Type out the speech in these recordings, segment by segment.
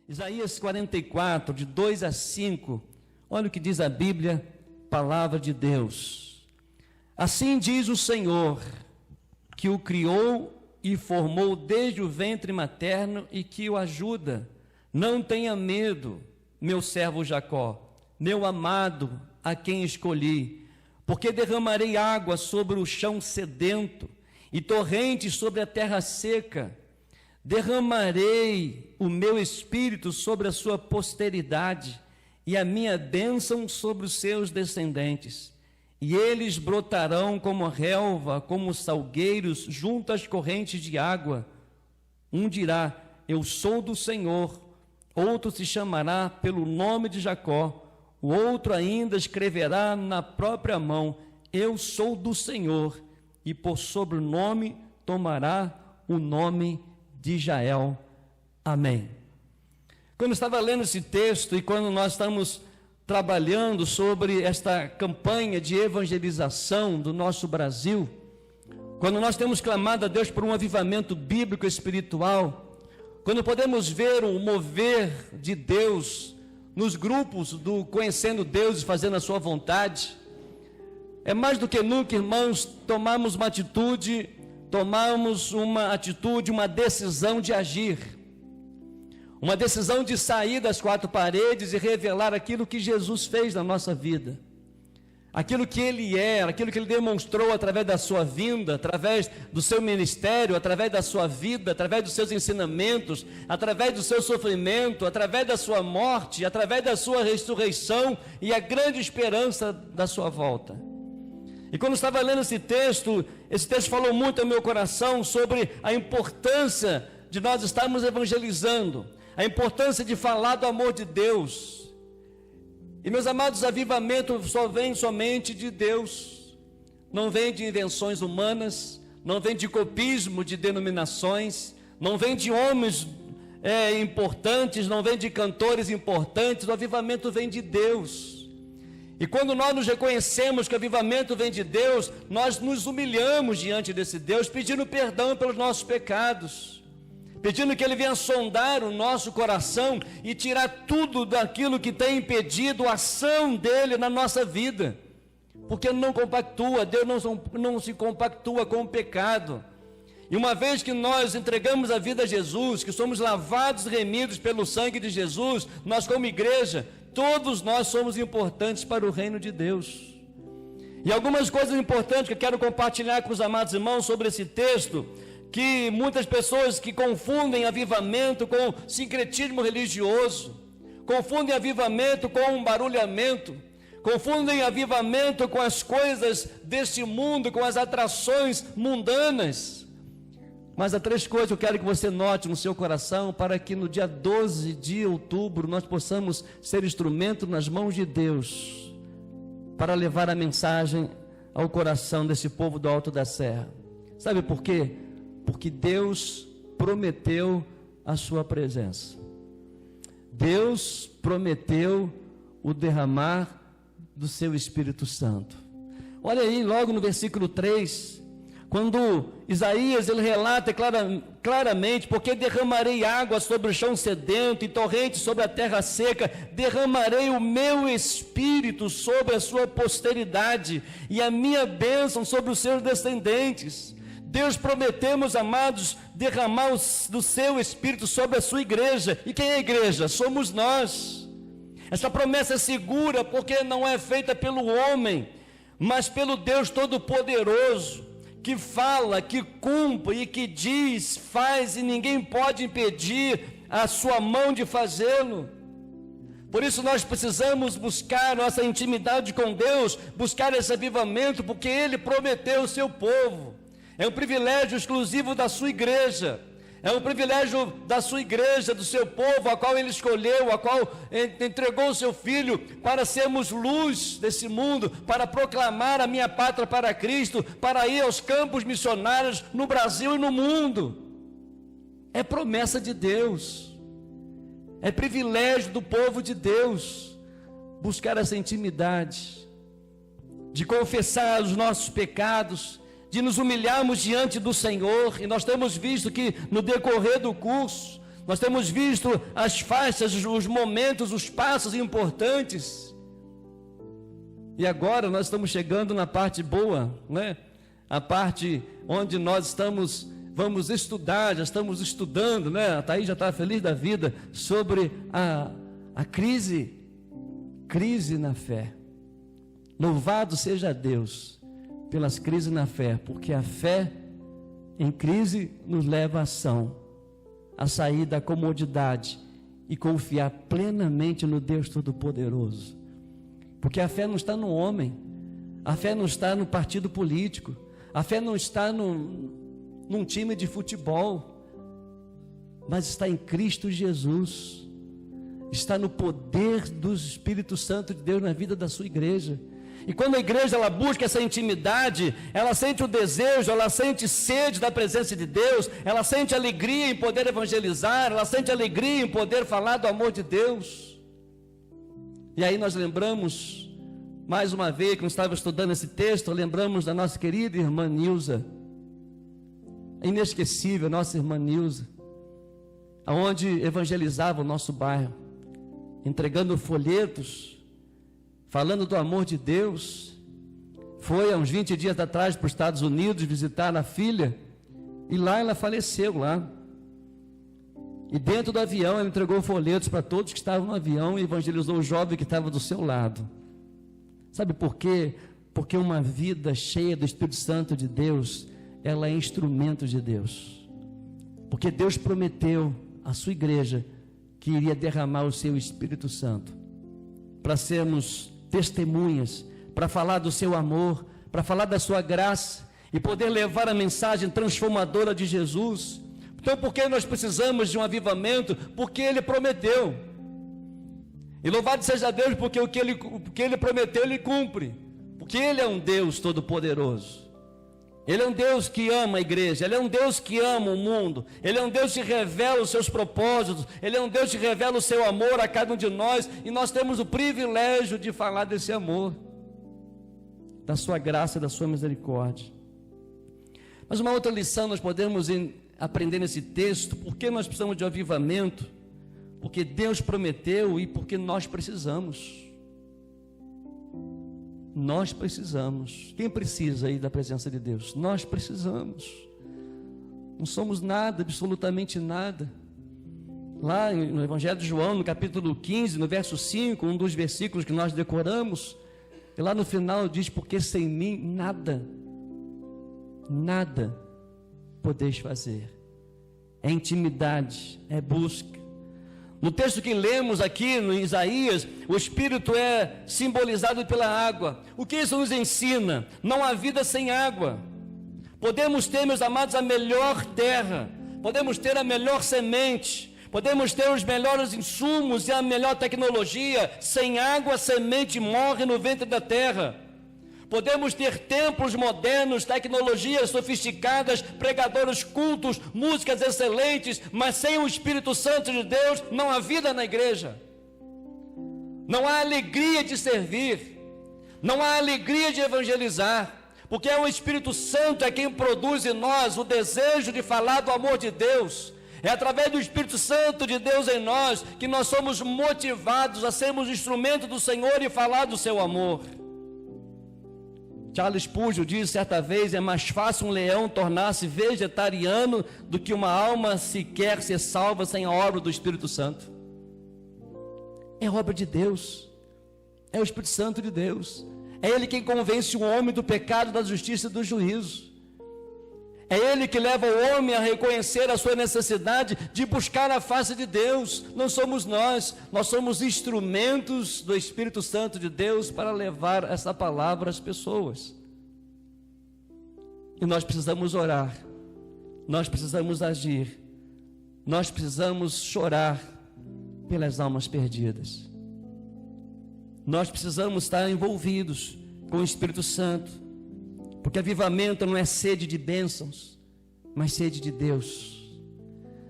Isaías 44, de 2 a 5, olha o que diz a Bíblia, palavra de Deus. Assim diz o Senhor, que o criou e formou desde o ventre materno e que o ajuda. Não tenha medo, meu servo Jacó, meu amado, a quem escolhi, porque derramarei água sobre o chão sedento e torrentes sobre a terra seca. Derramarei o meu espírito sobre a sua posteridade e a minha bênção sobre os seus descendentes. E eles brotarão como relva, como salgueiros, junto às correntes de água. Um dirá, eu sou do Senhor. Outro se chamará pelo nome de Jacó. O outro ainda escreverá na própria mão, eu sou do Senhor. E por sobrenome tomará o nome de Israel. Amém. Quando eu estava lendo esse texto e quando nós estamos trabalhando sobre esta campanha de evangelização do nosso Brasil, quando nós temos clamado a Deus por um avivamento bíblico espiritual, quando podemos ver o mover de Deus nos grupos do Conhecendo Deus e Fazendo a Sua Vontade, é mais do que nunca, irmãos, tomarmos uma atitude, uma decisão de agir, uma decisão de sair das quatro paredes e revelar aquilo que Jesus fez na nossa vida, aquilo que Ele é, aquilo que Ele demonstrou através da sua vinda, através do seu ministério, através da sua vida, através dos seus ensinamentos, através do seu sofrimento, através da sua morte, através da sua ressurreição e a grande esperança da sua volta. E quando eu estava lendo esse texto falou muito ao meu coração sobre a importância de nós estarmos evangelizando, a importância de falar do amor de Deus. E meus amados, avivamento só vem somente de Deus, não vem de invenções humanas, não vem de copismo de denominações, não vem de homens importantes, não vem de cantores importantes. O avivamento vem de Deus. E quando nós nos reconhecemos que o avivamento vem de Deus, nós nos humilhamos diante desse Deus, pedindo perdão pelos nossos pecados, pedindo que Ele venha sondar o nosso coração e tirar tudo daquilo que tem impedido a ação dEle na nossa vida, porque não compactua, Deus não se compactua com o pecado. E uma vez que nós entregamos a vida a Jesus, que somos lavados e remidos pelo sangue de Jesus, nós como igreja, todos nós somos importantes para o reino de Deus. E algumas coisas importantes que eu quero compartilhar com os amados irmãos sobre esse texto, que muitas pessoas que confundem avivamento com sincretismo religioso, confundem avivamento com um barulhamento, confundem avivamento com as coisas deste mundo, com as atrações mundanas. Mas há três coisas que eu quero que você note no seu coração, para que no dia 12 de outubro nós possamos ser instrumento nas mãos de Deus, para levar a mensagem ao coração desse povo do Alto da Serra. Sabe por quê? Porque Deus prometeu a sua presença. Deus prometeu o derramar do seu Espírito Santo. Olha aí, logo no versículo 3, quando Isaías ele relata claramente, porque derramarei água sobre o chão sedento e torrentes sobre a terra seca, derramarei o meu espírito sobre a sua posteridade e a minha bênção sobre os seus descendentes. Deus prometeu, meus amados, derramar do seu espírito sobre a sua igreja. E quem é a igreja? Somos nós. Essa promessa é segura porque não é feita pelo homem, mas pelo Deus Todo-Poderoso, que fala, que cumpre e que diz, faz, e ninguém pode impedir a sua mão de fazê-lo. Por isso nós precisamos buscar nossa intimidade com Deus, buscar esse avivamento, porque Ele prometeu o seu povo. É um privilégio exclusivo da sua igreja, é um privilégio da sua igreja, do seu povo, a qual Ele escolheu, a qual entregou o seu Filho, para sermos luz desse mundo, para proclamar a minha pátria para Cristo, para ir aos campos missionários no Brasil e no mundo. É promessa de Deus, é privilégio do povo de Deus, buscar essa intimidade, de confessar os nossos pecados, de nos humilharmos diante do Senhor. E nós temos visto que no decorrer do curso nós temos visto as faixas, os momentos, os passos importantes. E agora nós estamos chegando na parte boa, né? A parte onde nós vamos estudar, já estamos estudando, né? A Thaís já está feliz da vida sobre a crise na fé. Louvado seja Deus pelas crises na fé, porque a fé em crise nos leva à ação, a sair da comodidade e confiar plenamente no Deus Todo-Poderoso. Porque a fé não está no homem, a fé não está no partido político, a fé não está num time de futebol, mas está em Cristo Jesus, está no poder do Espírito Santo de Deus na vida da sua igreja. E quando a igreja ela busca essa intimidade, ela sente o desejo, ela sente sede da presença de Deus, ela sente alegria em poder evangelizar, ela sente alegria em poder falar do amor de Deus. E aí nós lembramos, mais uma vez, quando estava estudando esse texto, lembramos da nossa querida irmã Nilza, inesquecível, nossa irmã Nilza, aonde evangelizava o nosso bairro, entregando folhetos, falando do amor de Deus. Foi há uns 20 dias atrás para os Estados Unidos visitar a filha, e lá ela faleceu lá. E dentro do avião ela entregou folhetos para todos que estavam no avião e evangelizou o jovem que estava do seu lado. Sabe por quê? Porque uma vida cheia do Espírito Santo de Deus, ela é instrumento de Deus. Porque Deus prometeu à sua igreja que iria derramar o seu Espírito Santo para sermos testemunhas, para falar do seu amor, para falar da sua graça e poder levar a mensagem transformadora de Jesus. Então, por que nós precisamos de um avivamento? Porque Ele prometeu. E louvado seja Deus, porque o que Ele prometeu, Ele cumpre. Porque Ele é um Deus todo-poderoso. Ele é um Deus que ama a igreja, Ele é um Deus que ama o mundo, Ele é um Deus que revela os seus propósitos, Ele é um Deus que revela o seu amor a cada um de nós, e nós temos o privilégio de falar desse amor, da sua graça, da sua misericórdia. Mas uma outra lição nós podemos aprender nesse texto: por que nós precisamos de um avivamento? Porque Deus prometeu e porque nós precisamos. Nós precisamos. Quem precisa aí da presença de Deus? Nós precisamos. Não somos nada, absolutamente nada. Lá no Evangelho de João, no capítulo 15, no verso 5, um dos versículos que nós decoramos, e lá no final diz: porque sem mim nada podeis fazer. É intimidade, é busca. No texto que lemos aqui no Isaías, o Espírito é simbolizado pela água. O que isso nos ensina? Não há vida sem água. Podemos ter, meus amados, a melhor terra, podemos ter a melhor semente, podemos ter os melhores insumos e a melhor tecnologia. Sem água, a semente morre no ventre da terra. Podemos ter templos modernos, tecnologias sofisticadas, pregadores cultos, músicas excelentes, mas sem o Espírito Santo de Deus não há vida na igreja. Não há alegria de servir, não há alegria de evangelizar, porque é o Espírito Santo é quem produz em nós o desejo de falar do amor de Deus. É através do Espírito Santo de Deus em nós que nós somos motivados a sermos instrumento do Senhor e falar do seu amor. Charles Spurgeon disse certa vez: é mais fácil um leão tornar-se vegetariano do que uma alma sequer ser salva sem a obra do Espírito Santo. É obra de Deus, é o Espírito Santo de Deus, é Ele quem convence o homem do pecado, da justiça e do juízo. É Ele que leva o homem a reconhecer a sua necessidade de buscar a face de Deus. Não somos nós somos instrumentos do Espírito Santo de Deus para levar essa palavra às pessoas. E nós precisamos orar, nós precisamos agir, nós precisamos chorar pelas almas perdidas. Nós precisamos estar envolvidos com o Espírito Santo. Porque avivamento não é sede de bênçãos, mas sede de Deus.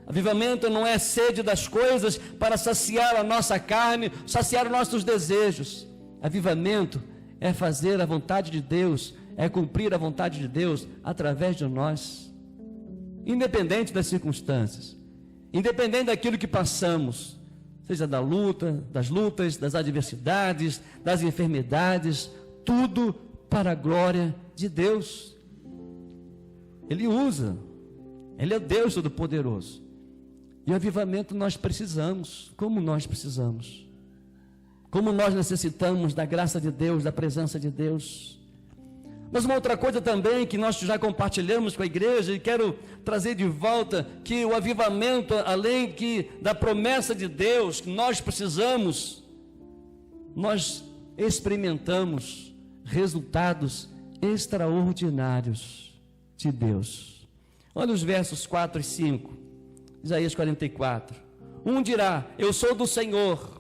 Avivamento não é sede das coisas para saciar a nossa carne, saciar os nossos desejos. Avivamento é fazer a vontade de Deus, é cumprir a vontade de Deus através de nós, independente das circunstâncias, independente daquilo que passamos, seja da luta, das lutas, das adversidades, das enfermidades, tudo para a glória de Deus. Ele usa, Ele é Deus Todo-Poderoso. E o avivamento nós precisamos, como nós precisamos, como nós necessitamos da graça de Deus, da presença de Deus. Mas uma outra coisa também que nós já compartilhamos com a igreja e quero trazer de volta, que o avivamento, além da promessa de Deus que nós precisamos, nós experimentamos resultados extraordinários de Deus. Olha os versos 4 e 5, Isaías 44. Um dirá: eu sou do Senhor.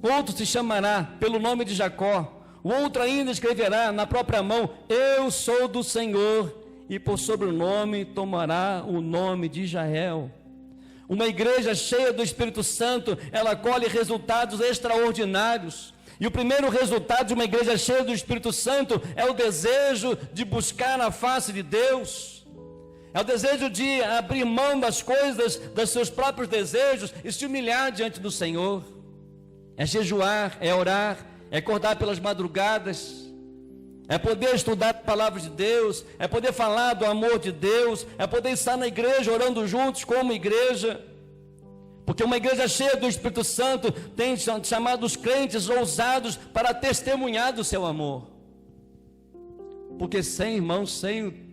Outro se chamará pelo nome de Jacó. O outro ainda escreverá na própria mão: eu sou do Senhor, e por sobrenome tomará o nome de Israel. Uma igreja cheia do Espírito Santo, ela colhe resultados extraordinários. E o primeiro resultado de uma igreja cheia do Espírito Santo é o desejo de buscar a face de Deus. É o desejo de abrir mão das coisas, dos seus próprios desejos e se humilhar diante do Senhor. É jejuar, é orar, é acordar pelas madrugadas, é poder estudar a palavra de Deus, é poder falar do amor de Deus, é poder estar na igreja orando juntos como igreja. Porque uma igreja cheia do Espírito Santo tem chamado os crentes ousados para testemunhar do seu amor. Porque sem, irmãos, sem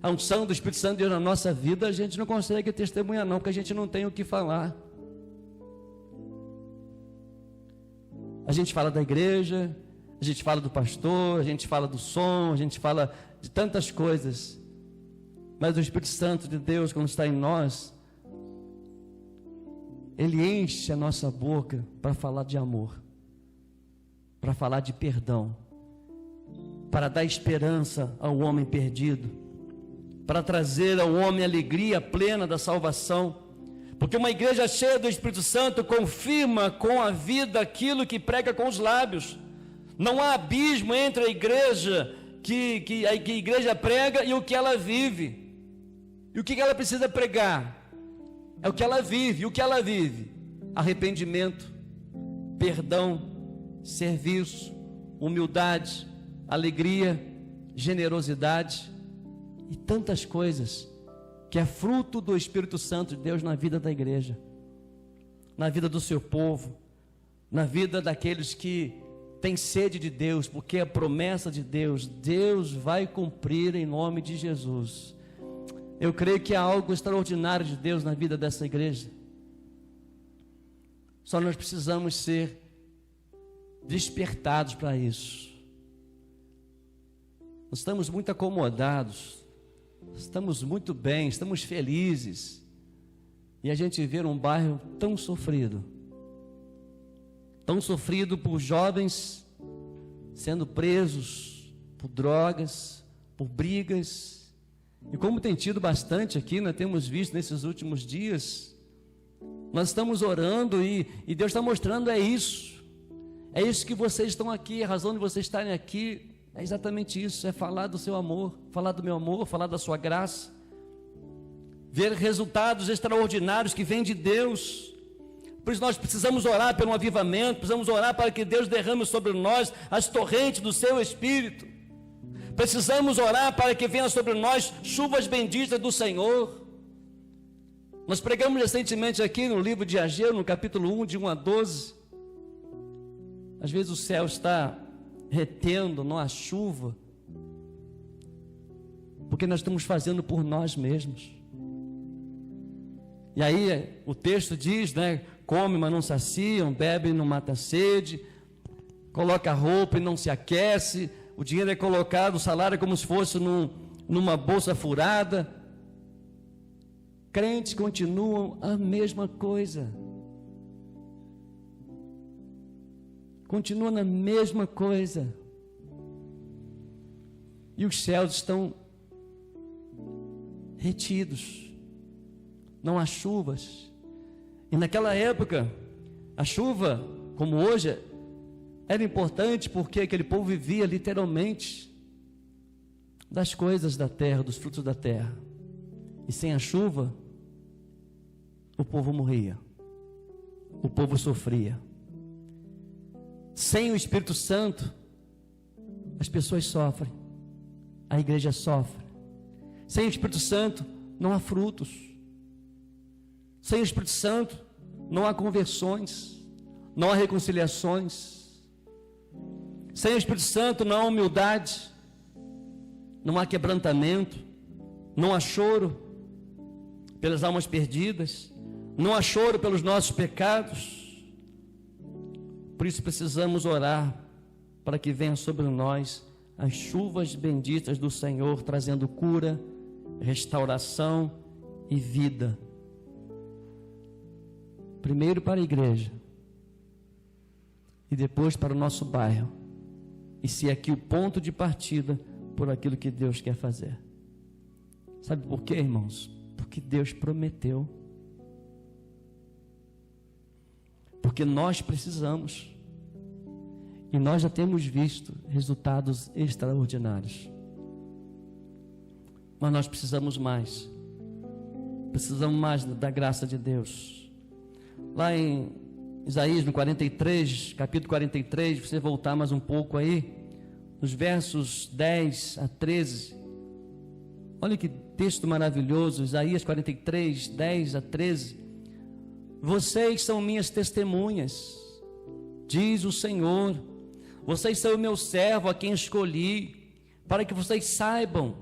a unção do Espírito Santo de Deus na nossa vida, a gente não consegue testemunhar não, porque a gente não tem o que falar. A gente fala da igreja, a gente fala do pastor, a gente fala do som, a gente fala de tantas coisas. Mas o Espírito Santo de Deus, quando está em nós, Ele enche a nossa boca para falar de amor, para falar de perdão, para dar esperança ao homem perdido, para trazer ao homem a alegria plena da salvação. Porque uma igreja cheia do Espírito Santo confirma com a vida aquilo que prega com os lábios. Não há abismo entre a igreja que a igreja prega e o que ela vive. E o que ela precisa pregar? É o que ela vive. E o que ela vive? Arrependimento, perdão, serviço, humildade, alegria, generosidade e tantas coisas que é fruto do Espírito Santo de Deus na vida da igreja, na vida do seu povo, na vida daqueles que têm sede de Deus, porque a promessa de Deus, Deus vai cumprir em nome de Jesus. Eu creio que há algo extraordinário de Deus na vida dessa igreja. Só nós precisamos ser despertados para isso. Nós estamos muito acomodados, estamos muito bem, estamos felizes, e a gente vê um bairro tão sofrido por jovens sendo presos por drogas, por brigas, e como tem tido bastante aqui, nós temos visto nesses últimos dias, nós estamos orando e Deus está mostrando, é isso que vocês estão aqui, a razão de vocês estarem aqui é exatamente isso, é falar do seu amor, falar do meu amor, falar da sua graça, ver resultados extraordinários que vêm de Deus. Por isso nós precisamos orar pelo avivamento, precisamos orar para que Deus derrame sobre nós as torrentes do seu Espírito. Precisamos orar para que venha sobre nós chuvas benditas do Senhor. Nós pregamos recentemente aqui no livro de Ageu, no capítulo 1, de 1 a 12. Às vezes o céu está retendo, não há chuva, porque nós estamos fazendo por nós mesmos. E aí o texto diz, né? Come, mas não saciam, bebe e não mata a sede, coloca roupa e não se aquece, o dinheiro é colocado, o salário é como se fosse numa bolsa furada. Crentes continuam a mesma coisa, continua na mesma coisa, e os céus estão retidos, não há chuvas. E naquela época, a chuva, como hoje, era importante porque aquele povo vivia literalmente das coisas da terra, dos frutos da terra, e sem a chuva, o o povo morria, o povo sofria. Sem o Espírito Santo, as pessoas sofrem, a igreja sofre. Sem o Espírito Santo, não há frutos. Sem o Espírito Santo, não há conversões, não há reconciliações. Sem o Espírito Santo, não há humildade, não há quebrantamento, não há choro pelas almas perdidas, não há choro pelos nossos pecados. Por isso precisamos orar para que venha sobre nós as chuvas benditas do Senhor, trazendo cura, restauração e vida. Primeiro para a igreja e depois para o nosso bairro. E se aqui o ponto de partida por aquilo que Deus quer fazer. Sabe por quê, irmãos? Porque Deus prometeu. Porque nós precisamos. E nós já temos visto resultados extraordinários. Mas nós precisamos mais. Precisamos mais da graça de Deus. Lá em Isaías, no 43, capítulo 43, você voltar mais um pouco aí, nos versos 10 a 13. Olha que texto maravilhoso, Isaías 43, 10 a 13. Vocês são minhas testemunhas, diz o Senhor. Vocês são o meu servo a quem escolhi, para que vocês saibam,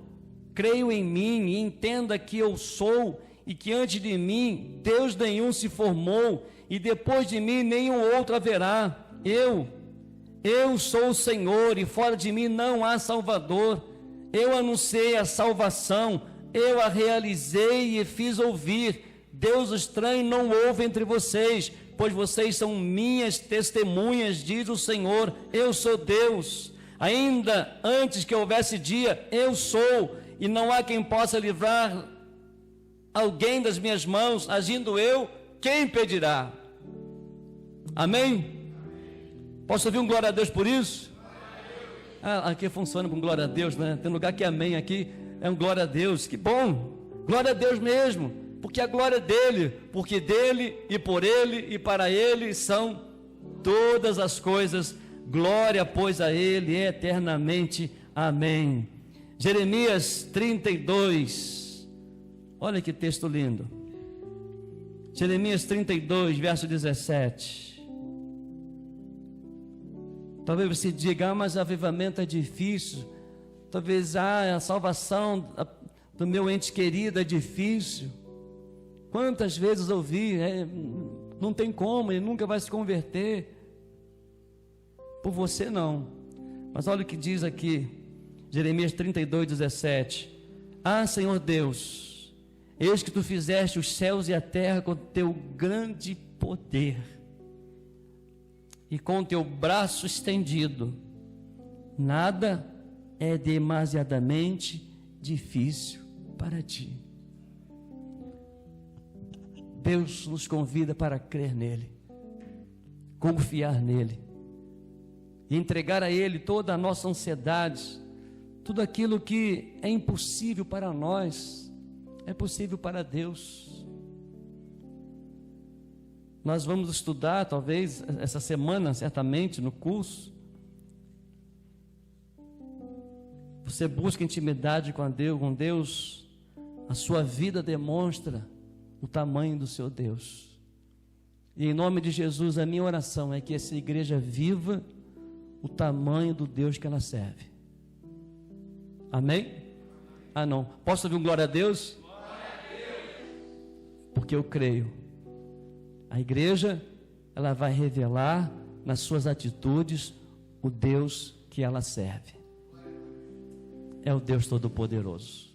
creiam em mim e entendam que eu sou, e que antes de mim Deus nenhum se formou, e depois de mim nenhum outro haverá. Eu sou o Senhor, e fora de mim não há Salvador. Eu anunciei a salvação, eu a realizei e fiz ouvir. Deus estranho não houve entre vocês, pois vocês são minhas testemunhas, diz o Senhor. Eu sou Deus. Ainda antes que houvesse dia, eu sou, e não há quem possa livrar alguém das minhas mãos. Agindo eu, quem impedirá? Amém? Posso ouvir um glória a Deus por isso? Aqui funciona com glória a Deus, né? Tem lugar que é amém, aqui é um glória a Deus. Que bom, glória a Deus mesmo, porque a glória é dele, porque dele e por ele e para ele são todas as coisas. Glória, pois, a ele eternamente. Amém. Jeremias 32, olha que texto lindo. Jeremias 32, verso 17. Talvez você diga, mas avivamento é difícil. Talvez, a salvação do meu ente querido é difícil. Quantas vezes ouvi, não tem como, ele nunca vai se converter. Por você não. Mas olha o que diz aqui, Jeremias 32, 17. Senhor Deus, eis que tu fizeste os céus e a terra com teu grande poder e com teu braço estendido. Nada é demasiadamente difícil para ti. Deus nos convida para crer nele, confiar nele e entregar a ele toda a nossa ansiedade, tudo aquilo que é impossível para nós, é possível para Deus. Nós vamos estudar, talvez, essa semana, certamente, no curso. Você busca intimidade com Deus, a sua vida demonstra o tamanho do seu Deus. E em nome de Jesus, a minha oração é que essa igreja viva o tamanho do Deus que ela serve. Amém? Não. Posso ouvir um glória a Deus? Glória a Deus. Porque eu creio. A igreja, ela vai revelar nas suas atitudes o Deus que ela serve. É o Deus Todo-Poderoso.